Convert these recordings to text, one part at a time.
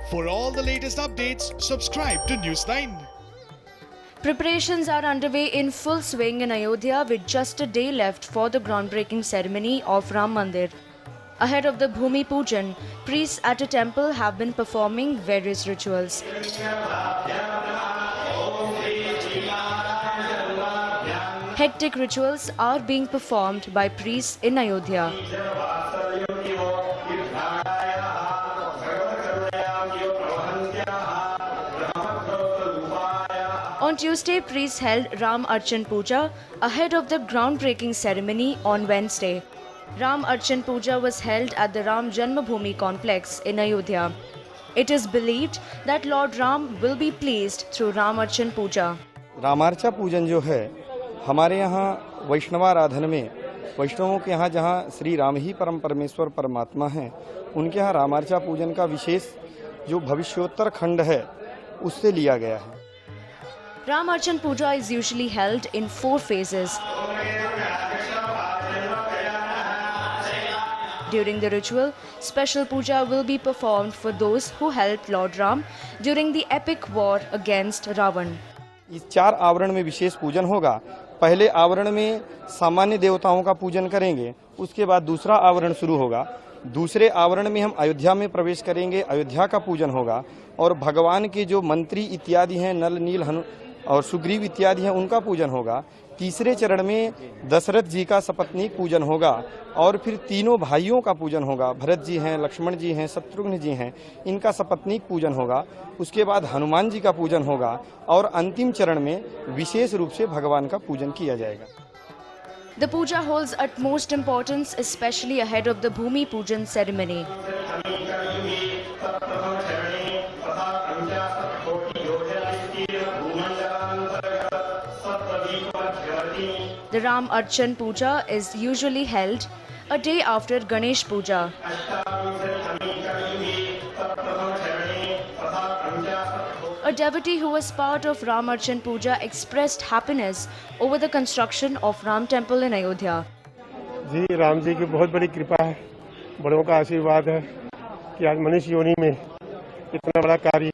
For all the latest updates, subscribe to News9. Preparations are underway in full swing in Ayodhya with just a day left for the groundbreaking ceremony of Ram Mandir. Ahead of the Bhumi Pujan, priests at a temple have been performing various rituals. Hectic rituals are being performed by priests in Ayodhya. On Tuesday, priests held Ram Archan Puja ahead of the groundbreaking ceremony on Wednesday. Ram Archan Puja was held at the Ram Janmabhoomi complex in Ayodhya. It is believed that Lord Ram will be pleased through Ram Archan Puja. रामार्चा पूजन जो है हमारे यहाँ वैष्णवाराधन में, वैष्णवों के यहाँ जहाँ श्री राम ही परम परमेश्वर परमात्मा हैं, उनके यहाँ रामार्चा पूजन का विशेष जो भविष्योत्तर खंड है उससे लिया गया है। Ram Archan Puja is usually held in 4 phases. During the ritual, special puja will be performed for those who helped Lord Ram during the epic war against Ravan. इस 4 आवरण में विशेष पूजन होगा। पहले आवरण में सामान्य देवताओं का पूजन करेंगे, उसके बाद दूसरा आवरण शुरू होगा। दूसरे आवरण में हम अयोध्या में प्रवेश करेंगे, अयोध्या का पूजन होगा और भगवान के जो मंत्री इत्यादि हैं, नल नील हनु और सुग्रीव इत्यादि हैं, उनका पूजन होगा। तीसरे चरण में दशरथ जी का सपत्नीक पूजन होगा और फिर तीनों भाइयों का पूजन होगा। भरत जी हैं, लक्ष्मण जी हैं, शत्रुघ्न जी हैं, इनका सपत्नीक पूजन होगा। उसके बाद हनुमान जी का पूजन होगा और अंतिम चरण में विशेष रूप से भगवान का पूजन किया जाएगा। The puja holds utmost importance, especially ahead of the Bhumi Pujan ceremony. The Ram Archan Puja is usually held a day after Ganesh Puja. A devotee who was part of Ram Archan Puja expressed happiness over the construction of Ram Temple in Ayodhya. जी, राम जी की बहुत बड़ी कृपा है, बड़ों का आशीर्वाद है कि आज मनुष्य योनि में इतना बड़ा कार्य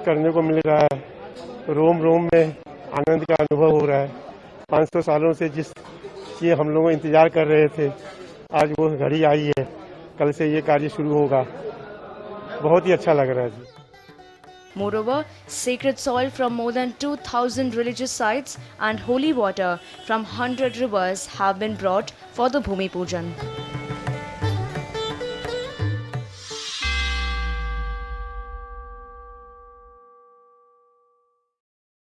करने को मिल रहा है। रोम रोम में आनंद का अनुभव हो रहा है। 500 सालों से जिस चीज़ हम लोग इंतजार कर रहे थे, आज वो घड़ी आई है। कल से ये कार्य शुरू होगा। बहुत ही अच्छा लग रहा है जी। Moreover, sacred soil from more than 2,000 religious sites and holy water from 100 rivers have been brought for the Bhumi Pujan.